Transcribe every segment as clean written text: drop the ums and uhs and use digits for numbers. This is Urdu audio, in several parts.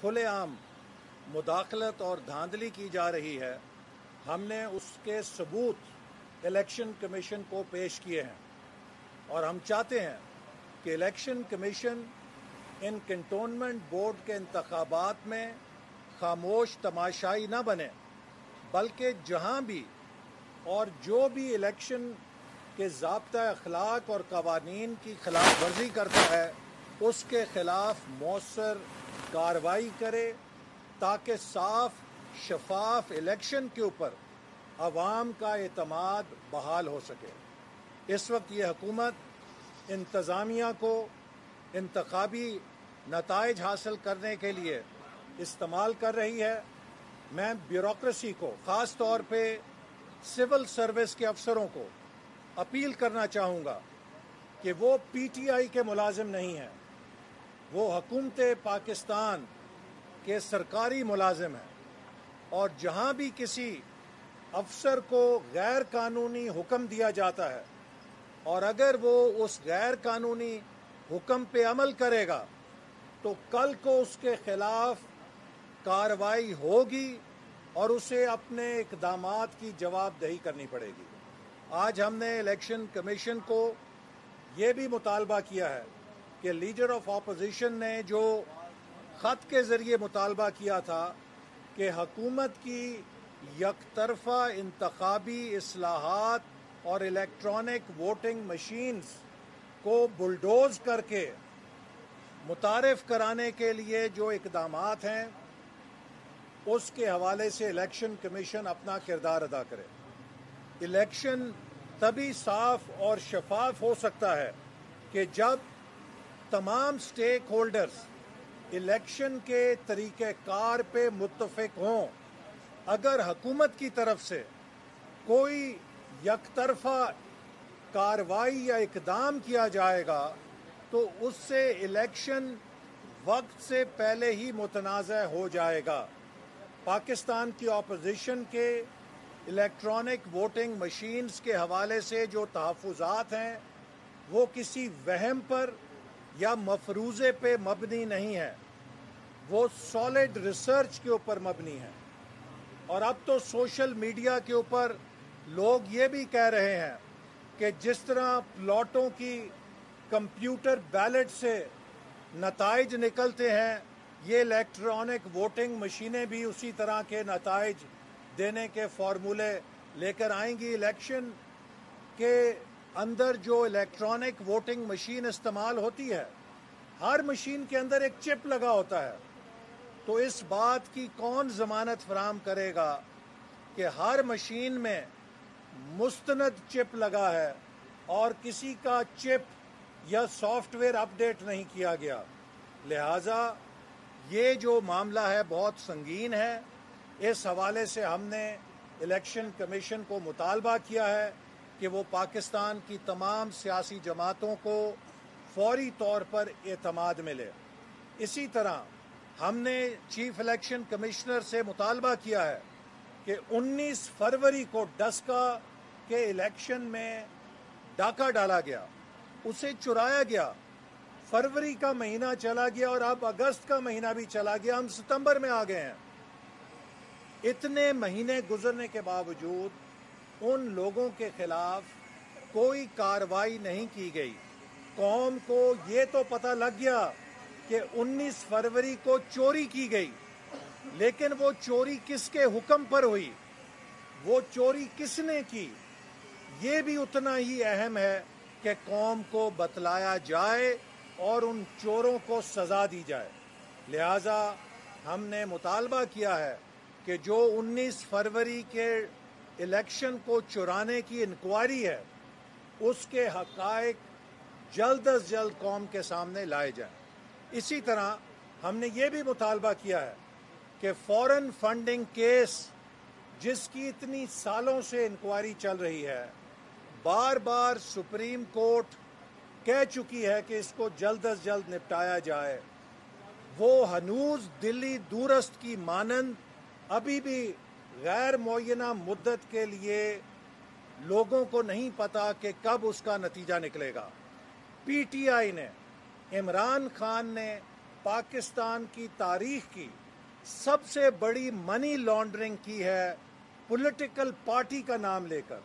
کھلے عام مداخلت اور دھاندلی کی جا رہی ہے، ہم نے اس کے ثبوت الیکشن کمیشن کو پیش کیے ہیں، اور ہم چاہتے ہیں کہ الیکشن کمیشن ان کنٹونمنٹ بورڈ کے انتخابات میں خاموش تماشائی نہ بنے، بلکہ جہاں بھی اور جو بھی الیکشن کے ضابطۂ اخلاق اور قوانین کی خلاف ورزی کرتا ہے اس کے خلاف مؤثر کارروائی کرے، تاکہ صاف شفاف الیکشن کے اوپر عوام کا اعتماد بحال ہو سکے۔ اس وقت یہ حکومت انتظامیہ کو انتخابی نتائج حاصل کرنے کے لیے استعمال کر رہی ہے۔ میں بیوروکریسی کو، خاص طور پہ سول سروس کے افسروں کو اپیل کرنا چاہوں گا کہ وہ پی ٹی آئی کے ملازم نہیں ہیں، وہ حکومت پاکستان کے سرکاری ملازم ہیں، اور جہاں بھی کسی افسر کو غیر قانونی حکم دیا جاتا ہے اور اگر وہ اس غیر قانونی حکم پہ عمل کرے گا تو کل کو اس کے خلاف کارروائی ہوگی اور اسے اپنے اقدامات کی جواب دہی کرنی پڑے گی۔ آج ہم نے الیکشن کمیشن کو یہ بھی مطالبہ کیا ہے کہ لیڈر آف اپوزیشن نے جو خط کے ذریعے مطالبہ کیا تھا کہ حکومت کی یک طرفہ انتخابی اصلاحات اور الیکٹرانک ووٹنگ مشینز کو بلڈوز کر کے متعارف کرانے کے لیے جو اقدامات ہیں اس کے حوالے سے الیکشن کمیشن اپنا کردار ادا کرے۔ الیکشن تبھی صاف اور شفاف ہو سکتا ہے کہ جب تمام سٹیک ہولڈرز الیکشن کے طریقہ کار پہ متفق ہوں۔ اگر حکومت کی طرف سے کوئی یک طرفہ کارروائی یا اقدام کیا جائے گا تو اس سے الیکشن وقت سے پہلے ہی متنازع ہو جائے گا۔ پاکستان کی اپوزیشن کے الیکٹرانک ووٹنگ مشینز کے حوالے سے جو تحفظات ہیں وہ کسی وہم پر یا مفروضے پہ مبنی نہیں ہے، وہ سالڈ ریسرچ کے اوپر مبنی ہے۔ اور اب تو سوشل میڈیا کے اوپر لوگ یہ بھی کہہ رہے ہیں کہ جس طرح پلاٹوں کی کمپیوٹر بیلٹ سے نتائج نکلتے ہیں، یہ الیکٹرانک ووٹنگ مشینیں بھی اسی طرح کے نتائج دینے کے فارمولے لے کر آئیں گی۔ الیکشن کے اندر جو الیکٹرانک ووٹنگ مشین استعمال ہوتی ہے، ہر مشین کے اندر ایک چپ لگا ہوتا ہے، تو اس بات کی کون ضمانت فراہم کرے گا کہ ہر مشین میں مستند چپ لگا ہے اور کسی کا چپ یا سافٹ ویئر اپ ڈیٹ نہیں کیا گیا؟ لہٰذا یہ جو معاملہ ہے بہت سنگین ہے۔ اس حوالے سے ہم نے الیکشن کمیشن کو مطالبہ کیا ہے کہ وہ پاکستان کی تمام سیاسی جماعتوں کو فوری طور پر اعتماد ملے۔ اسی طرح ہم نے چیف الیکشن کمشنر سے مطالبہ کیا ہے کہ 19 فروری کو ڈسکا کے الیکشن میں ڈاکہ ڈالا گیا، اسے چرایا گیا، فروری کا مہینہ چلا گیا اور اب اگست کا مہینہ بھی چلا گیا، ہم ستمبر میں آ گئے ہیں۔ اتنے مہینے گزرنے کے باوجود ان لوگوں کے خلاف کوئی کارروائی نہیں کی گئی۔ قوم کو یہ تو پتہ لگ گیا کہ 19 فروری کو چوری کی گئی، لیکن وہ چوری کس کے حکم پر ہوئی، وہ چوری کس نے کی، یہ بھی اتنا ہی اہم ہے کہ قوم کو بتلایا جائے اور ان چوروں کو سزا دی جائے۔ لہٰذا ہم نے مطالبہ کیا ہے کہ جو 19 فروری کے الیکشن کو چرانے کی انکوائری ہے اس کے حقائق جلد از جلد قوم کے سامنے لائے جائیں۔ اسی طرح ہم نے یہ بھی مطالبہ کیا ہے کہ فورن فنڈنگ کیس جس کی اتنی سالوں سے انکوائری چل رہی ہے، بار بار سپریم کورٹ کہہ چکی ہے کہ اس کو جلد از جلد نپٹایا جائے، وہ ہنوز دلی دورست کی مانند ابھی بھی غیر معینہ مدت کے لیے لوگوں کو نہیں پتا کہ کب اس کا نتیجہ نکلے گا۔ پی ٹی آئی نے، عمران خان نے پاکستان کی تاریخ کی سب سے بڑی منی لانڈرنگ کی ہے پولیٹیکل پارٹی کا نام لے کر.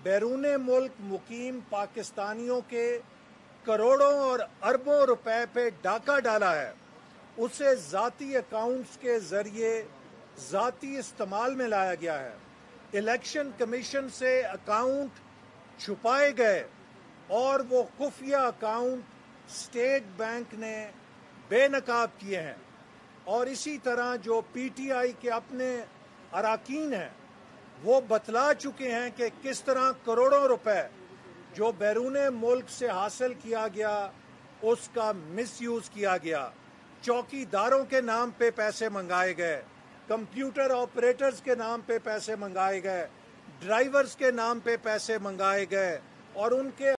بیرون ملک مقیم پاکستانیوں کے کروڑوں اور اربوں روپے پہ ڈاکہ ڈالا ہے, اسے ذاتی اکاؤنٹس کے ذریعے ذاتی استعمال میں لایا گیا ہے. الیکشن کمیشن سے اکاؤنٹ چھپائے گئے اور وہ خفیہ اکاؤنٹ اسٹیٹ بینک نے بے نقاب کیے ہیں. اور اسی طرح جو پی ٹی آئی کے اپنے اراکین ہیں وہ بتلا چکے ہیں کہ کس طرح کروڑوں روپے جو بیرون ملک سے حاصل کیا گیا اس کا مس یوز کیا گیا. چوکی داروں کے نام پہ پیسے منگائے گئے, کمپیوٹر آپریٹرز کے نام پہ پیسے منگائے گئے, ڈرائیورز کے نام پہ پیسے منگائے گئے اور ان کے